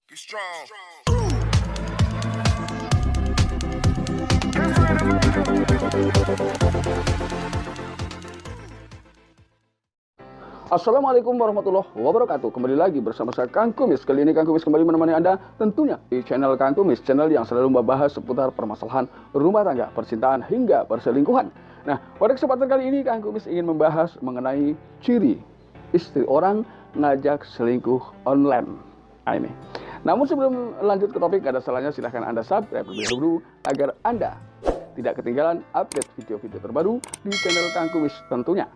Be strong. Assalamualaikum warahmatullahi wabarakatuh. Kembali lagi bersama saya Kang Kumis. Kali ini Kang Kumis kembali menemani Anda tentunya di channel Kang Kumis, channel yang selalu membahas seputar permasalahan rumah tangga, percintaan hingga perselingkuhan. Nah, pada kesempatan kali ini Kang Kumis ingin membahas mengenai ciri istri orang ngajak selingkuh online. Nah, ini. Namun sebelum lanjut ke topik, ada salahnya silahkan Anda subscribe terlebih dahulu agar Anda tidak ketinggalan update video-video terbaru di channel Kang Kumis tentunya.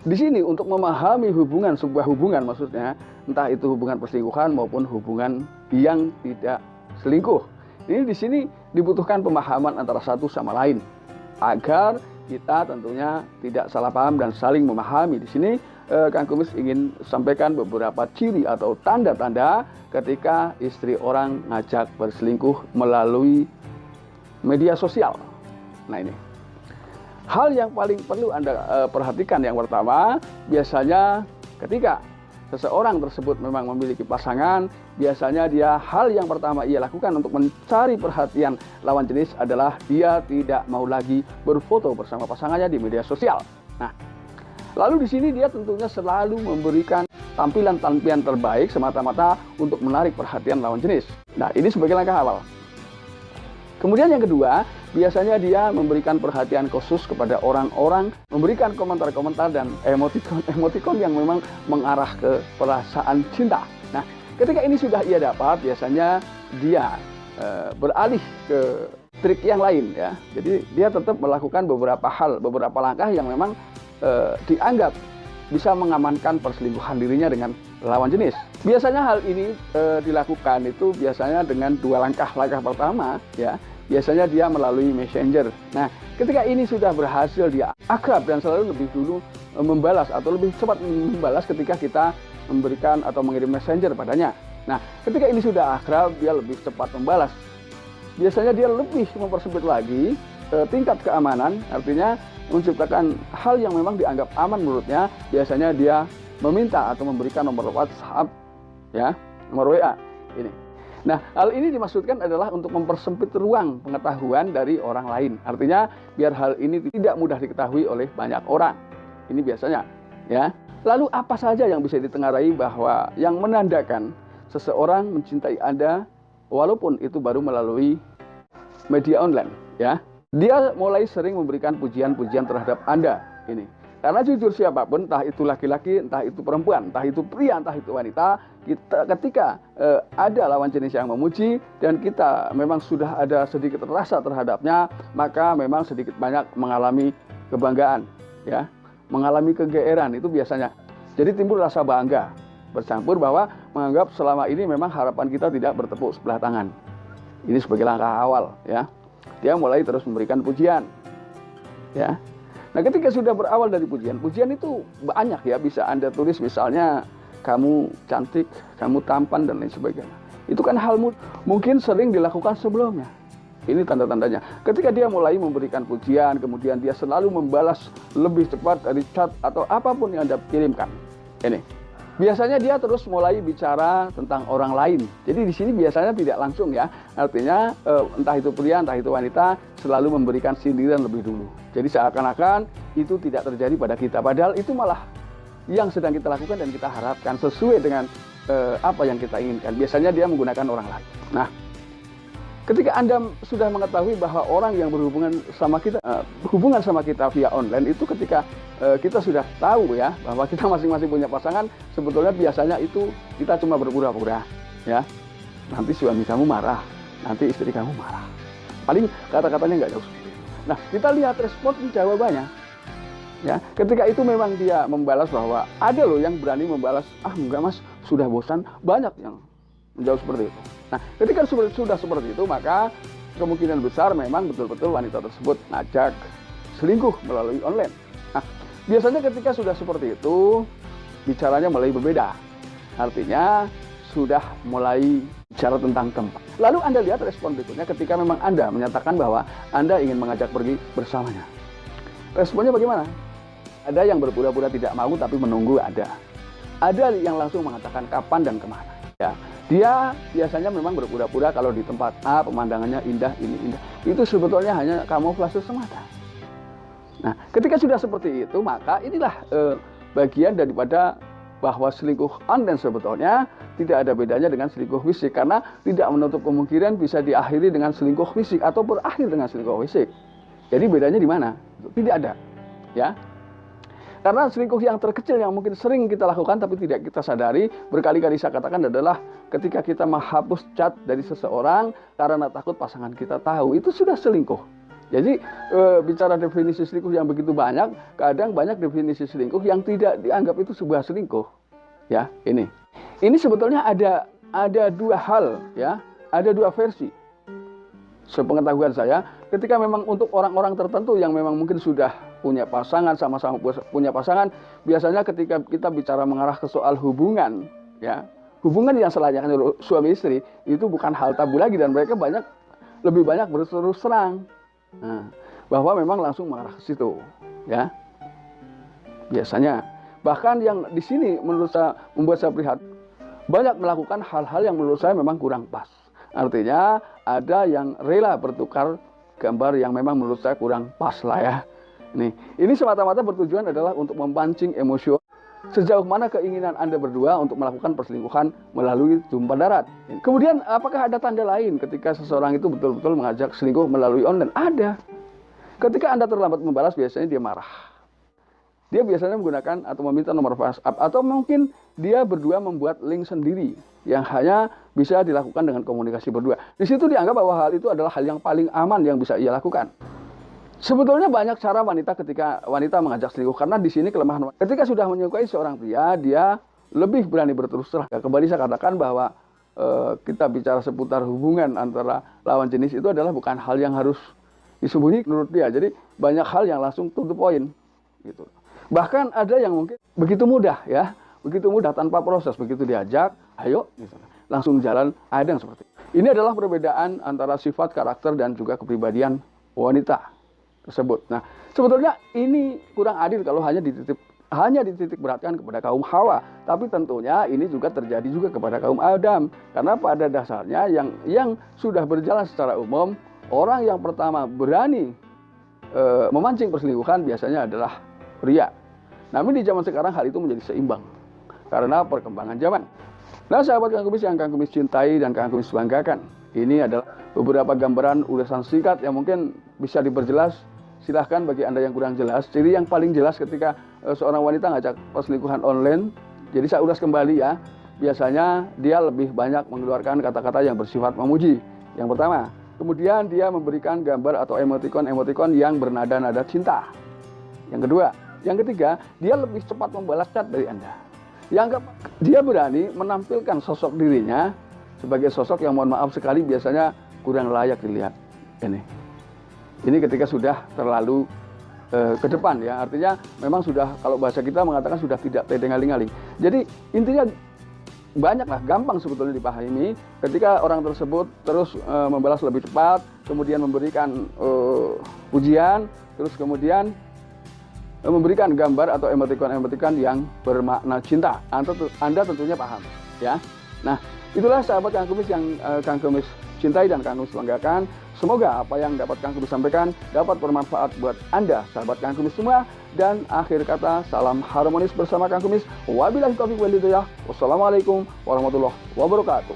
Di sini untuk memahami sebuah hubungan maksudnya, entah itu hubungan perselingkuhan maupun hubungan yang tidak selingkuh. Ini di sini dibutuhkan pemahaman antara satu sama lain agar kita tentunya tidak salah paham dan saling memahami. Di sini Kang Kumis ingin sampaikan beberapa ciri atau tanda-tanda ketika istri orang ngajak berselingkuh melalui media sosial. Nah, ini hal yang paling perlu Anda perhatikan. Yang pertama, biasanya ketika seseorang tersebut memang memiliki pasangan, biasanya hal yang pertama ia lakukan untuk mencari perhatian lawan jenis adalah dia tidak mau lagi berfoto bersama pasangannya di media sosial. Nah, lalu di sini dia tentunya selalu memberikan tampilan-tampilan terbaik semata-mata untuk menarik perhatian lawan jenis. Nah, ini sebagai langkah awal. Kemudian yang kedua, biasanya dia memberikan perhatian khusus kepada orang-orang, memberikan komentar-komentar dan emotikon yang memang mengarah ke perasaan cinta. Nah, ketika ini sudah ia dapat, biasanya dia beralih ke trik yang lain ya. Jadi dia tetap melakukan beberapa langkah yang memang dianggap bisa mengamankan perselingkuhan dirinya dengan lawan jenis. Biasanya hal ini dilakukan itu biasanya dengan dua langkah. Langkah pertama ya, biasanya dia melalui messenger. Nah, ketika ini sudah berhasil dia akrab dan selalu lebih dulu membalas atau lebih cepat membalas ketika kita memberikan atau mengirim messenger padanya. Nah, ketika ini sudah akrab, dia lebih cepat membalas. Biasanya dia lebih mempersempit lagi tingkat keamanan, artinya menciptakan hal yang memang dianggap aman menurutnya. Biasanya dia meminta atau memberikan nomor WhatsApp ya, nomor WA ini. Nah, hal ini dimaksudkan adalah untuk mempersempit ruang pengetahuan dari orang lain. Artinya biar hal ini tidak mudah diketahui oleh banyak orang. Ini biasanya ya. Lalu apa saja yang bisa ditengarai bahwa yang menandakan seseorang mencintai Anda walaupun itu baru melalui media online ya. Dia mulai sering memberikan pujian-pujian terhadap Anda ini. Karena jujur siapapun, entah itu laki-laki, entah itu perempuan, entah itu pria, entah itu wanita, ketika ada lawan jenis yang memuji dan kita memang sudah ada sedikit rasa terhadapnya, maka memang sedikit banyak mengalami kebanggaan, ya, mengalami kegeeran itu biasanya. Jadi timbul rasa bangga, bercampur bahwa menganggap selama ini memang harapan kita tidak bertepuk sebelah tangan. Ini sebagai langkah awal, ya. Dia mulai terus memberikan pujian, ya. Nah, ketika sudah berawal dari pujian itu banyak ya, bisa Anda tulis misalnya kamu cantik, kamu tampan dan lain sebagainya. Itu kan hal mungkin sering dilakukan sebelumnya. Ini tanda-tandanya. Ketika dia mulai memberikan pujian, kemudian dia selalu membalas lebih cepat dari chat atau apapun yang Anda kirimkan. Ini. Biasanya dia terus mulai bicara tentang orang lain. Jadi di sini biasanya tidak langsung ya. Artinya entah itu pria, entah itu wanita selalu memberikan sindiran lebih dulu. Jadi seakan-akan itu tidak terjadi pada kita. Padahal itu malah yang sedang kita lakukan dan kita harapkan sesuai dengan apa yang kita inginkan. Biasanya dia menggunakan orang lain. Nah, ketika Anda sudah mengetahui bahwa orang yang berhubungan sama kita, hubungan sama kita via online itu ketika kita sudah tahu ya bahwa kita masing-masing punya pasangan, sebetulnya biasanya itu kita cuma berpura-pura ya. Nanti suami kamu marah, nanti istri kamu marah. Paling kata-katanya nggak jauh. Nah, kita lihat respon jawabannya. Ya, ketika itu memang dia membalas bahwa ada loh yang berani membalas, ah enggak mas, sudah bosan, banyak yang menjawab seperti itu. Nah, ketika sudah seperti itu, maka kemungkinan besar memang betul-betul wanita tersebut ngajak selingkuh melalui online. Nah, biasanya ketika sudah seperti itu, bicaranya mulai berbeda. Artinya, sudah mulai bicara tentang tempat. Lalu Anda lihat respon berikutnya ketika memang Anda menyatakan bahwa Anda ingin mengajak pergi bersamanya. Responnya bagaimana? Ada yang berpura-pura tidak mau tapi menunggu ada. Ada yang langsung mengatakan kapan dan kemana. Ya, Dia biasanya memang berpura-pura kalau di tempat A pemandangannya indah, ini indah. Itu sebetulnya hanya kamuflase semata. Nah, ketika sudah seperti itu, maka inilah bagian daripada bahwa selingkuh online sebetulnya tidak ada bedanya dengan selingkuh fisik, karena tidak menutup kemungkinan bisa diakhiri dengan selingkuh fisik atau berakhir dengan selingkuh fisik. Jadi bedanya di mana? Tidak ada, ya. Karena selingkuh yang terkecil yang mungkin sering kita lakukan tapi tidak kita sadari, berkali-kali saya katakan adalah ketika kita menghapus chat dari seseorang karena takut pasangan kita tahu, itu sudah selingkuh. Jadi bicara definisi selingkuh yang begitu banyak, kadang banyak definisi selingkuh yang tidak dianggap itu sebuah selingkuh. Ya, ini sebetulnya ada dua hal, ya, ada dua versi. Sepengetahuan saya, ketika memang untuk orang-orang tertentu yang memang mungkin sudah punya pasangan, sama-sama punya pasangan, biasanya ketika kita bicara mengarah ke soal hubungan, ya, hubungan yang selayaknya suami istri itu bukan hal tabu lagi dan mereka lebih banyak berterus terang. Nah, bahwa memang langsung mengarah ke situ, ya. Biasanya, bahkan yang di sini menurut saya membuat saya prihatin, banyak melakukan hal-hal yang menurut saya memang kurang pas. Artinya ada yang rela bertukar gambar yang memang menurut saya kurang pas lah ya. Ini semata-mata bertujuan adalah untuk memancing emosi. Sejauh mana keinginan Anda berdua untuk melakukan perselingkuhan melalui tumpah darat. Kemudian apakah ada tanda lain ketika seseorang itu betul-betul mengajak selingkuh melalui online? Ada. Ketika Anda terlambat membalas, biasanya dia marah. Dia biasanya menggunakan atau meminta nomor WhatsApp, atau mungkin dia berdua membuat link sendiri yang hanya bisa dilakukan dengan komunikasi berdua. Di situ dianggap bahwa hal itu adalah hal yang paling aman yang bisa ia lakukan. Sebetulnya banyak cara ketika wanita mengajak selingkuh, karena di sini kelemahan wanita. Ketika sudah menyukai seorang pria, dia lebih berani berterus terang. Kembali saya katakan bahwa kita bicara seputar hubungan antara lawan jenis itu adalah bukan hal yang harus disembunyikan menurut dia. Jadi banyak hal yang langsung to the point, gitu. Bahkan ada yang mungkin begitu mudah, ya, begitu mudah tanpa proses, begitu diajak, ayo, gitu, langsung jalan. Ada yang seperti itu. Ini adalah perbedaan antara sifat, karakter dan juga kepribadian wanita tersebut. Nah, sebetulnya ini kurang adil kalau hanya dititik beratkan kepada kaum Hawa, tapi tentunya ini juga terjadi juga kepada kaum Adam, karena pada dasarnya yang sudah berjalan secara umum, orang yang pertama berani memancing perselingkuhan biasanya adalah pria. Namun di zaman sekarang hal itu menjadi seimbang karena perkembangan zaman. Nah, sahabat Kang Kumis yang Kang Kumis cintai dan Kang Kumis banggakan, ini adalah beberapa gambaran ulasan singkat yang mungkin bisa diperjelas. Silahkan bagi Anda yang kurang jelas. Ciri yang paling jelas ketika seorang wanita ngajak perselingkuhan online, jadi saya ulas kembali ya. Biasanya dia lebih banyak mengeluarkan kata-kata yang bersifat memuji. Yang pertama. Kemudian dia memberikan gambar atau emoticon yang bernada-nada cinta. Yang kedua. Yang ketiga, dia lebih cepat membalas chat dari Anda. Yang keempat, dia berani menampilkan sosok dirinya sebagai sosok yang mohon maaf sekali biasanya kurang layak dilihat. Ini ketika sudah terlalu ke depan, ya, artinya memang sudah, kalau bahasa kita mengatakan sudah tidak tedengaling-aling. Jadi intinya banyaklah, gampang sebetulnya dipahami ketika orang tersebut terus membalas lebih cepat, kemudian memberikan pujian, terus kemudian memberikan gambar atau emoticon yang bermakna cinta. Anda tentunya paham, ya. Nah, itulah sahabat Kang Kumis yang Kang Kumis cintai dan Kang Kumis banggakan. Semoga apa yang dapat Kang Kumis sampaikan dapat bermanfaat buat Anda, sahabat Kang Kumis semua. Dan akhir kata, salam harmonis bersama Kang Kumis. Wabillahi taufiq wal hidayah. Wassalamualaikum warahmatullahi wabarakatuh.